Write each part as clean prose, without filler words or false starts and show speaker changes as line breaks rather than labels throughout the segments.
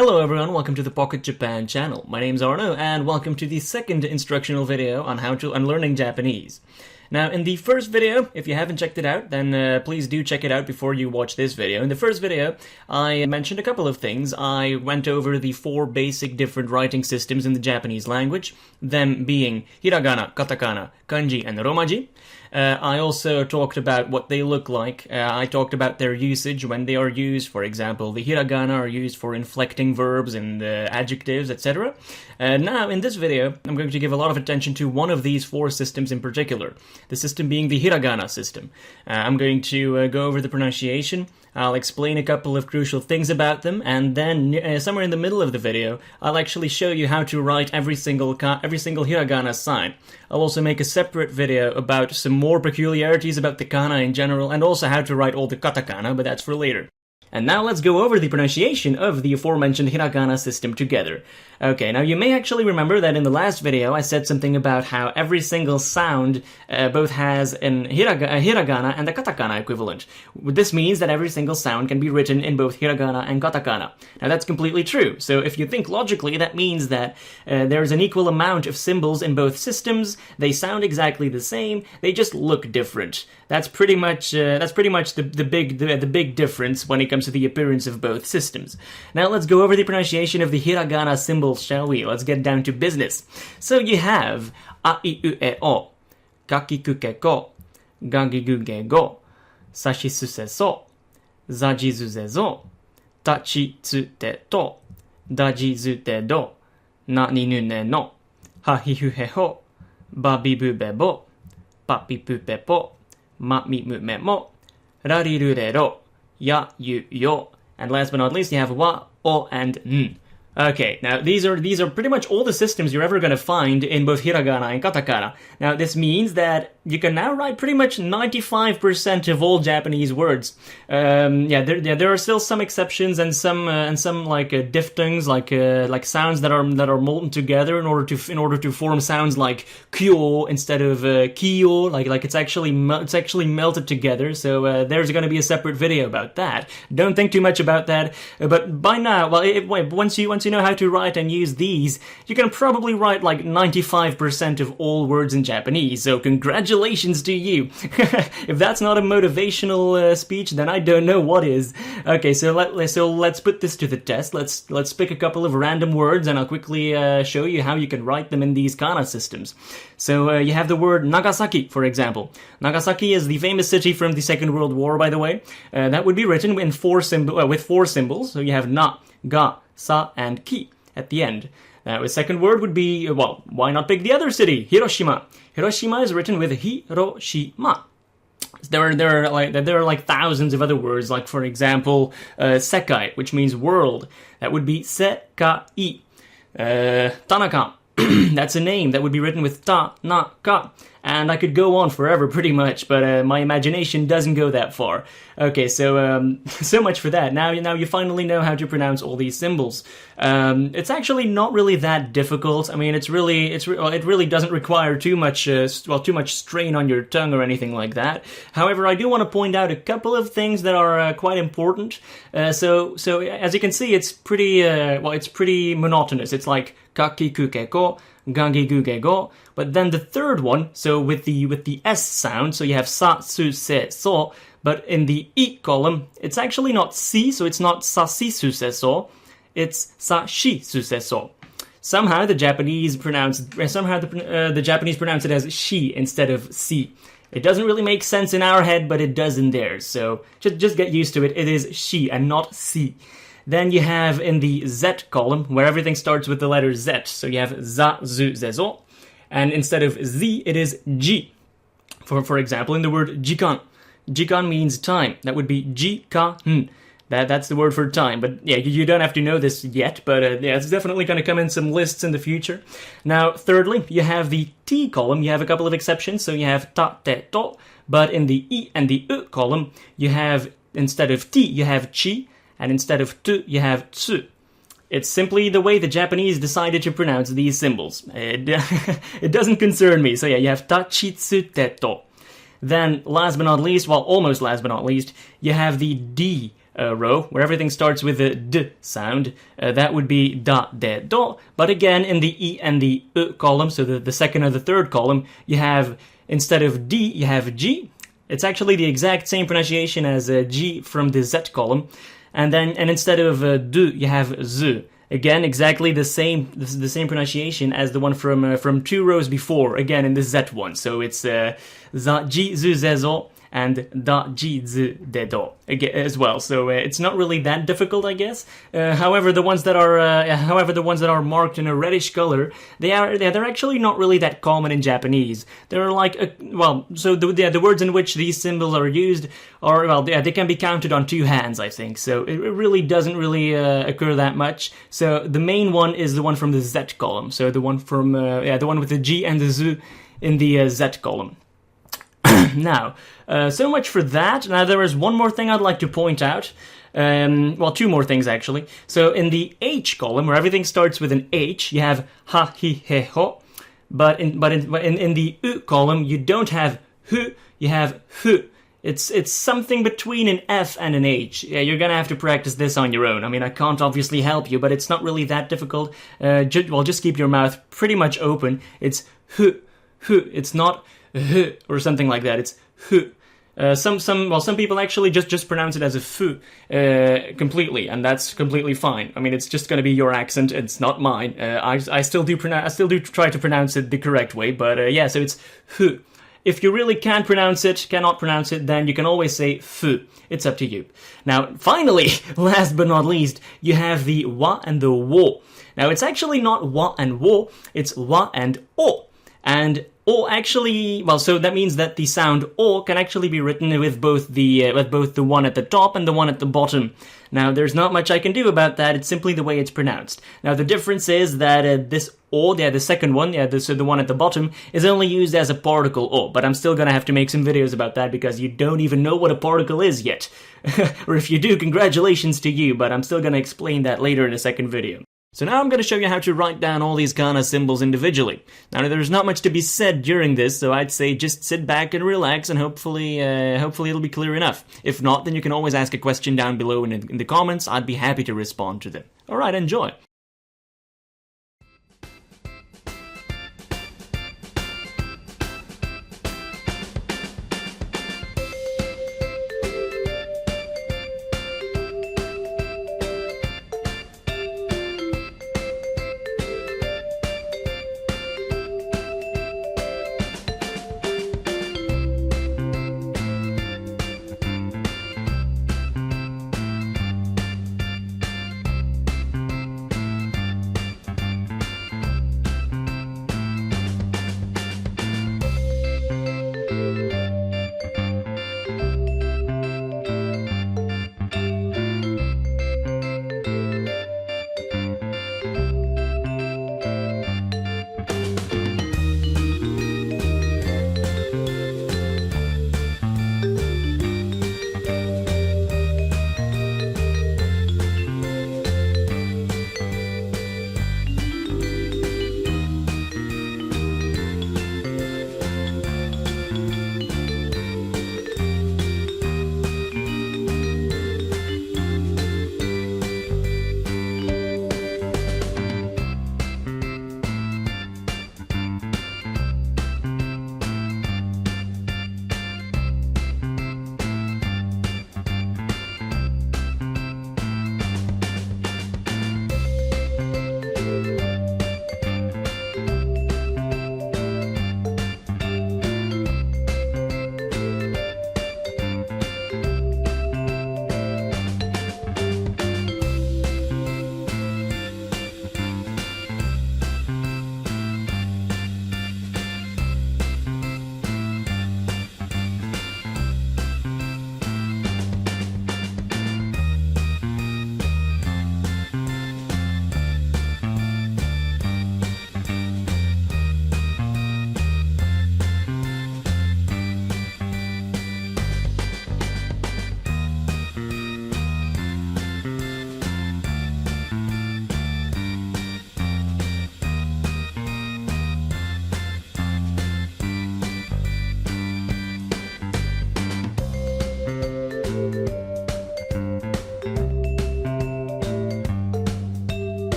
Hello everyone, welcome to the Pocket Japan channel. My name's Arno, and welcome to the second instructional video on how to learning Japanese. Now, in the first video, if you haven't checked it out, then please do check it out before you watch this video. In the first video, I mentioned a couple of things. I went over the 4 basic different writing systems in the Japanese language, them being Hiragana, Katakana, Kanji, and Romaji. I also talked about what they look like. I talked about their usage, when they are used. For example, the hiragana are used for inflecting verbs and adjectives, etc. Now, in this video, I'm going to give a lot of attention to one of these 4 systems in particular. The system being the hiragana system. I'm going to go over the pronunciation. I'll explain a couple of crucial things about them, and then somewhere in the middle of the video, I'll actually show you how to write every single hiragana sign. I'll also make a separate video about some more peculiarities about the kana in general, and also how to write all the katakana, but that's for later. And now let's go over the pronunciation of the aforementioned hiragana system together. Okay, now you may actually remember that in the last video I said something about how every single sound both has a hiragana and a katakana equivalent. This means that every single sound can be written in both hiragana and katakana. Now that's completely true, so if you think logically, that means that there's an equal amount of symbols in both systems, they sound exactly the same, they just look different. That's pretty much the big difference when it comes to the appearance of both systems. Now let's go over the pronunciation of the hiragana symbols, shall we? Let's get down to business. So you have a, I, U, E, O, kakikuke ko, gangiguge go, sashisuse so, zajizuze zo, tachitsute to, dajizute do, naninune no, hahihuhe ho, babibube bo, papipupe po, ma-mi-mu-me mo, rarirure-ro, ya-yu-yo. And last but not least, you have wa, o, and n. Okay, now these are pretty much all the systems you're ever going to find in both hiragana and katakana. Now this means that you can now write pretty much 95% of all Japanese words. There are still some exceptions and some like diphthongs, like sounds that are molten together in order to form sounds like kyo instead of kyo, like it's actually melted together. So there's going to be a separate video about that. Don't think too much about that. But by now, once you know how to write and use these, you can probably write like 95% of all words in Japanese, so congratulations to you. If that's not a motivational speech, then I don't know what is. Okay, so let's put this to the test. Let's pick a couple of random words, and I'll quickly show you how you can write them in these kana systems. So you have the word Nagasaki, for example. Nagasaki is the famous city from the Second World War, by the way. That would be written in with 4 symbols, so you have na, ga, sa, and ki at the end. Now, the second word would be, well, why not pick the other city? Hiroshima. Hiroshima is written with Hiroshima. There are like thousands of other words, like for example, sekai, which means world. That would be sekai. Tanaka. That's a name that would be written with ta, na, ka. And I could go on forever pretty much, but my imagination doesn't go that far. Okay, so so much for that. Now you finally know how to pronounce all these symbols. It's actually not really that difficult. I mean, it really doesn't require too much strain on your tongue or anything like that. However, I do want to point out a couple of things that are quite important. So as you can see, it's pretty monotonous. It's like kakikuke ko, gangiguge go, but then the third one, so with the S sound, so you have sa, su, se, so, but in the I column, it's actually not si, so it's not sa, si, su, se, so, it's sa, shi, su, se, so. Somehow the Japanese pronounce it as shi instead of si. It doesn't really make sense in our head, but it does in theirs, so just get used to it. It is shi and not si. Then you have in the Z column, where everything starts with the letter Z. So you have za, zu, ze, zo. And instead of Z, it is ji. For example, in the word jikan. Jikan means time. That would be jikan. That's the word for time. But yeah, you don't have to know this yet. But yeah, it's definitely going to come in some lists in the future. Now, thirdly, you have the T column. You have a couple of exceptions. So you have ta, te, to. But in the I and the U column, you have, instead of T, you have chi. And instead of tu, you have tsu. It's simply the way the Japanese decided to pronounce these symbols. It doesn't concern me. So yeah, you have tachitsute to. Then, last but not least, well, almost last but not least, you have the D row, where everything starts with a d sound, that would be da, de, do. But again, in the e and the u column, so the second and the third column, you have, instead of d, you have g. It's actually the exact same pronunciation as g from the z column. And instead of du, you have z. Again, exactly the same pronunciation as the one from 2 rows before. Again, in the z one. So it's za, ji, zu, ze, zo, and da, ji, z, de, do again as well. So it's not really that difficult, I guess. However, the ones that are marked in a reddish color, they're actually not really that common in Japanese. They're like so the words in which these symbols are used are they can be counted on 2 hands, I think. So it really doesn't really occur that much. So the main one is the one from the Z column. So the one from the one with the G and the Z in the Z column. Now, so much for that. Now, there is one more thing I'd like to point out. Well, 2 more things, actually. So, in the H column, where everything starts with an H, you have ha, hi, he, ho. But in the U column, you don't have hu, you have hu. It's something between an F and an H. Yeah, you're gonna have to practice this on your own. I mean, I can't obviously help you, but it's not really that difficult. Just keep your mouth pretty much open. It's hu, hu. It's not h or something like that. It's hu. Some people actually just pronounce it as a fu completely, and that's completely fine. I mean, it's just going to be your accent. It's not mine. I still do try to pronounce it the correct way, but yeah. So it's hu. If you really cannot pronounce it, then you can always say fu. It's up to you. Now, finally, last but not least, you have the wa and the wo. Now, it's actually not wa and wo. It's wa and o. And o actually, so that means that the sound o can actually be written with both the one at the top and the one at the bottom. Now, there's not much I can do about that. It's simply the way it's pronounced. Now, the difference is that this o, the second one, so the one at the bottom, is only used as a particle o. But I'm still gonna have to make some videos about that because you don't even know what a particle is yet. Or if you do, congratulations to you. But I'm still gonna explain that later in a second video. So now I'm going to show you how to write down all these kana symbols individually. Now there's not much to be said during this, so I'd say just sit back and relax, and hopefully it'll be clear enough. If not, then you can always ask a question down below in the comments. I'd be happy to respond to them. Alright, enjoy!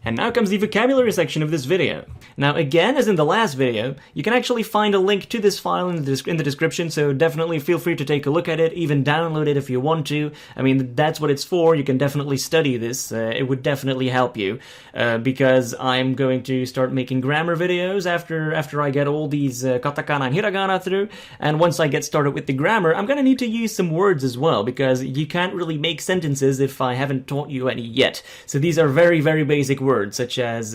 And now comes the vocabulary section of this video. Now again, as in the last video, you can actually find a link to this file in the description, so definitely feel free to take a look at it, even download it if you want to. I mean, that's what it's for. You can definitely study this. It would definitely help you, because I'm going to start making grammar videos after I get all these katakana and hiragana through, and once I get started with the grammar, I'm going to need to use some words as well, because you can't really make sentences if I haven't taught you any yet. So these are very, very basic words, such as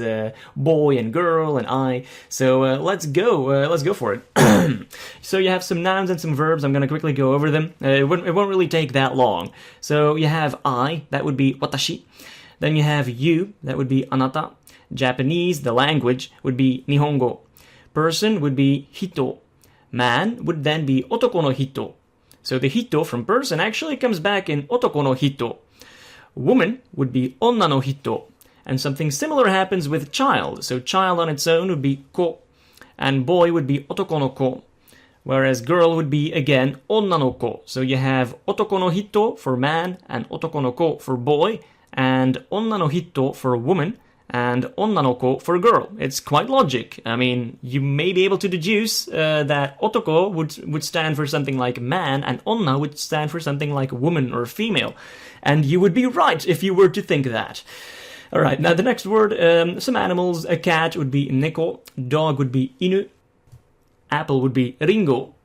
boy and girl and I. So let's go for it. So you have some nouns and some verbs. I'm going to quickly go over them. It won't really take that long. So you have I, that would be watashi. Then you have you, that would be anata. Japanese, the language, would be nihongo. Person would be hito. Man would then be otoko no hito. So the hito from person actually comes back in otoko no hito. Woman would be onna no hito. And something similar happens with child. So child on its own would be ko, and boy would be otoko no ko, whereas girl would be, again, onna no ko. So you have otoko no hito for man, and otoko no ko for boy, and onna no hito for woman, and onna no ko for girl. It's quite logic. I mean, you may be able to deduce that otoko would stand for something like man, and onna would stand for something like woman or female. And you would be right if you were to think that. Alright, now the next word, some animals. A cat would be neko, dog would be inu, apple would be ringo,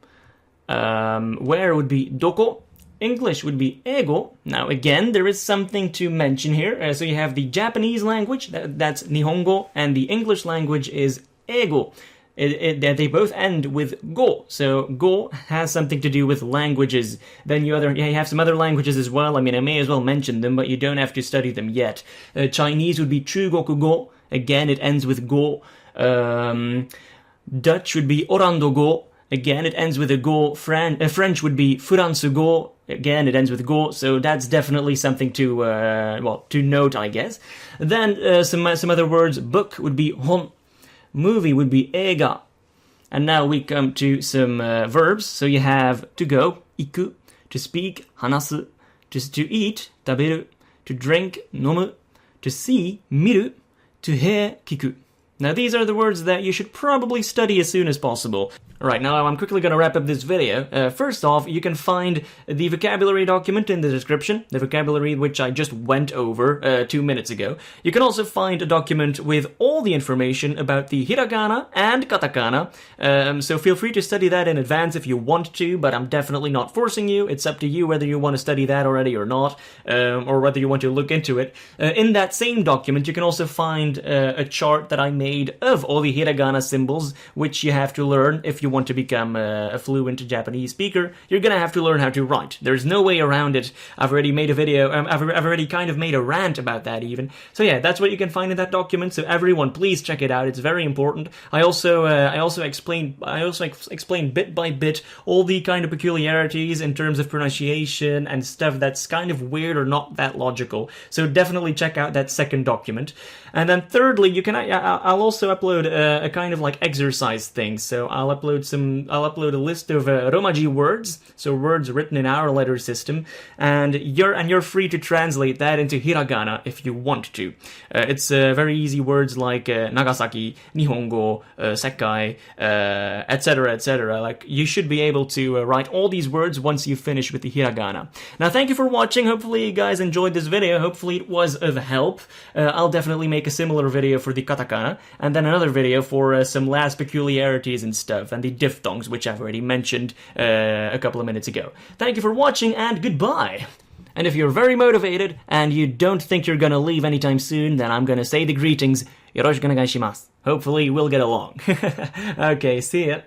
where would be doko, English would be ego. Now again, there is something to mention here. So you have the Japanese language, that's nihongo, and the English language is ego. They both end with go, so go has something to do with languages. Then you have some other languages as well. I mean, I may as well mention them, but you don't have to study them yet. Chinese would be chugoku go. Again, it ends with go. Dutch would be orando go. Again, it ends with a go. French would be furansu go. Again, it ends with go, so that's definitely something to note, I guess. Then some other words. Book would be hon. Movie would be eiga. And now we come to some verbs. So you have to go, iku, to speak, hanasu, to eat, taberu, to drink, nomu, to see, miru, to hear, kiku. Now these are the words that you should probably study as soon as possible. Alright, now I'm quickly going to wrap up this video. First off, you can find the vocabulary document in the description, the vocabulary which I just went over 2 minutes ago. You can also find a document with all the information about the hiragana and katakana, so feel free to study that in advance if you want to, but I'm definitely not forcing you. It's up to you whether you want to study that already or not, or whether you want to look into it. In that same document, you can also find a chart that I made of all the hiragana symbols, which you have to learn if you want to become a fluent Japanese speaker. You're gonna have to learn how to write. There's no way around it. I've already made a video, I've already kind of made a rant about that even. So yeah, that's what you can find in that document, so everyone please check it out, it's very important. I also explain bit by bit all the kind of peculiarities in terms of pronunciation and stuff that's kind of weird or not that logical. So definitely check out that second document. And then thirdly, I'll also upload a kind of like exercise thing. So I'll upload a list of Romaji words, so words written in our letter system, and you're free to translate that into hiragana if you want to. It's very easy words like Nagasaki, Nihongo, Sekai, etc., etc. Like, you should be able to write all these words once you finish with the hiragana. Now, thank you for watching. Hopefully you guys enjoyed this video. Hopefully it was of help. I'll definitely make a similar video for the katakana, and then another video for some last peculiarities and stuff, and the diphthongs, which I've already mentioned a couple of minutes ago. Thank you for watching, and goodbye! And if you're very motivated, and you don't think you're gonna leave anytime soon, then I'm gonna say the greetings. Yoroshiku onegai shimasu. Hopefully we'll get along. Okay, see ya.